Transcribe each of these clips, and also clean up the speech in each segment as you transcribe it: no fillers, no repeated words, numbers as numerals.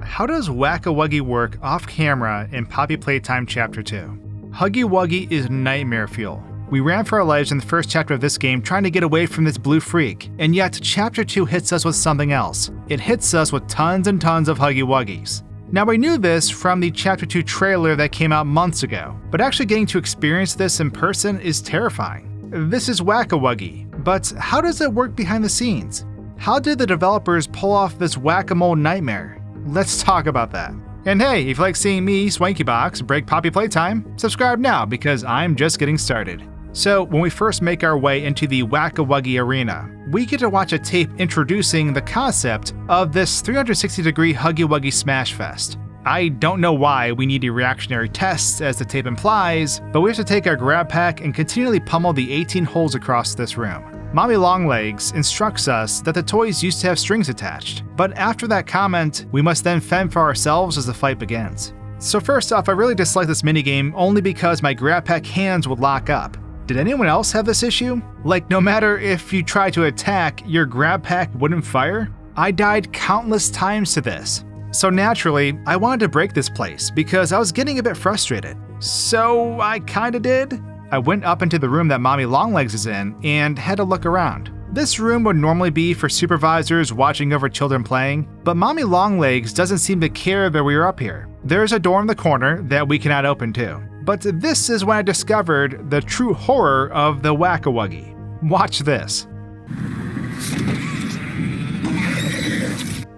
How does Whack-A-Wuggy work off camera in Poppy Playtime Chapter 2? Huggy Wuggy is nightmare fuel. We ran for our lives in the first chapter of this game trying to get away from this blue freak, and yet Chapter 2 hits us with something else. It hits us with tons and tons of Huggy Wuggies. Now we knew this from the Chapter 2 trailer that came out months ago, but actually getting to experience this in person is terrifying. This is Whack-A-Wuggy, but how does it work behind the scenes? How did the developers pull off this whack-a-mole nightmare? Let's talk about that. And hey, if you like seeing me, SwankyBox, break Poppy Playtime, subscribe now because I'm just getting started. So when we first make our way into the Whack-A-Wuggy arena, we get to watch a tape introducing the concept of this 360-degree Huggy Wuggy Smash Fest. I don't know why we need a reactionary test as the tape implies, but we have to take our GrabPack and continually pummel the 18 holes across this room. Mommy Longlegs instructs us that the toys used to have strings attached, but after that comment, we must then fend for ourselves as the fight begins. So first off, I really dislike this minigame only because my GrabPack hands would lock up. Did anyone else have this issue? Like, no matter if you try to attack, your GrabPack wouldn't fire? I died countless times to this. So naturally, I wanted to break this place because I was getting a bit frustrated. So I kinda did. I went up into the room that Mommy Longlegs is in and had a look around. This room would normally be for supervisors watching over children playing, but Mommy Longlegs doesn't seem to care that we are up here. There's a door in the corner that we cannot open too. But this is when I discovered the true horror of the Whack-A-Wuggy. Watch this.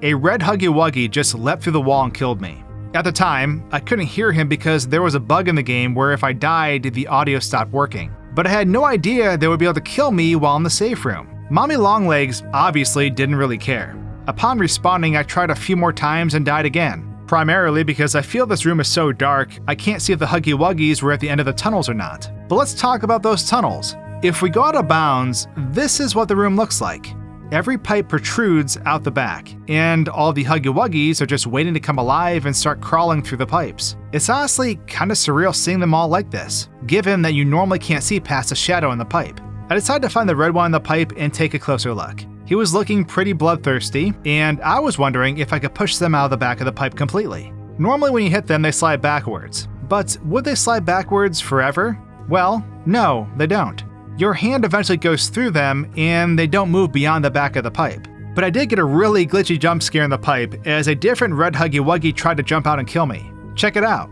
A red Huggy Wuggy just leapt through the wall and killed me. At the time, I couldn't hear him because there was a bug in the game where if I died, the audio stopped working. But I had no idea they would be able to kill me while in the safe room. Mommy Longlegs obviously didn't really care. Upon respawning, I tried a few more times and died again. Primarily because I feel this room is so dark, I can't see if the Huggy Wuggies were at the end of the tunnels or not. But let's talk about those tunnels. If we go out of bounds, this is what the room looks like. Every pipe protrudes out the back, and all the Huggy Wuggies are just waiting to come alive and start crawling through the pipes. It's honestly kinda surreal seeing them all like this, given that you normally can't see past a shadow in the pipe. I decided to find the red one in the pipe and take a closer look. He was looking pretty bloodthirsty, and I was wondering if I could push them out of the back of the pipe completely. Normally when you hit them, they slide backwards. But would they slide backwards forever? Well, no, they don't. Your hand eventually goes through them, and they don't move beyond the back of the pipe. But I did get a really glitchy jump scare in the pipe as a different red Huggy Wuggy tried to jump out and kill me. Check it out.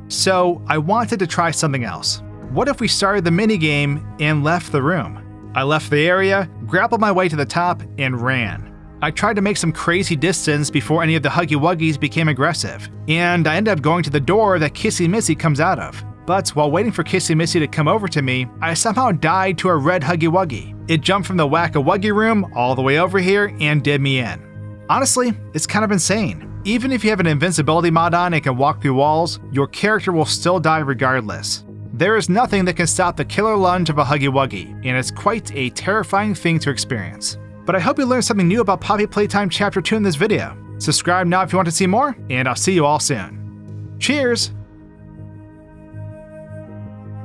So I wanted to try something else. What if we started the minigame and left the room? I left the area, grappled my way to the top, and ran. I tried to make some crazy distance before any of the Huggy Wuggies became aggressive, and I ended up going to the door that Kissy Missy comes out of. But while waiting for Kissy Missy to come over to me, I somehow died to a red Huggy Wuggy. It jumped from the Whack-A-Wuggy room all the way over here and did me in. Honestly, it's kind of insane. Even if you have an invincibility mod on and can walk through walls, your character will still die regardless. There is nothing that can stop the killer lunge of a Huggy Wuggy, and it's quite a terrifying thing to experience. But I hope you learned something new about Poppy Playtime Chapter 2 in this video. Subscribe now if you want to see more, and I'll see you all soon. Cheers!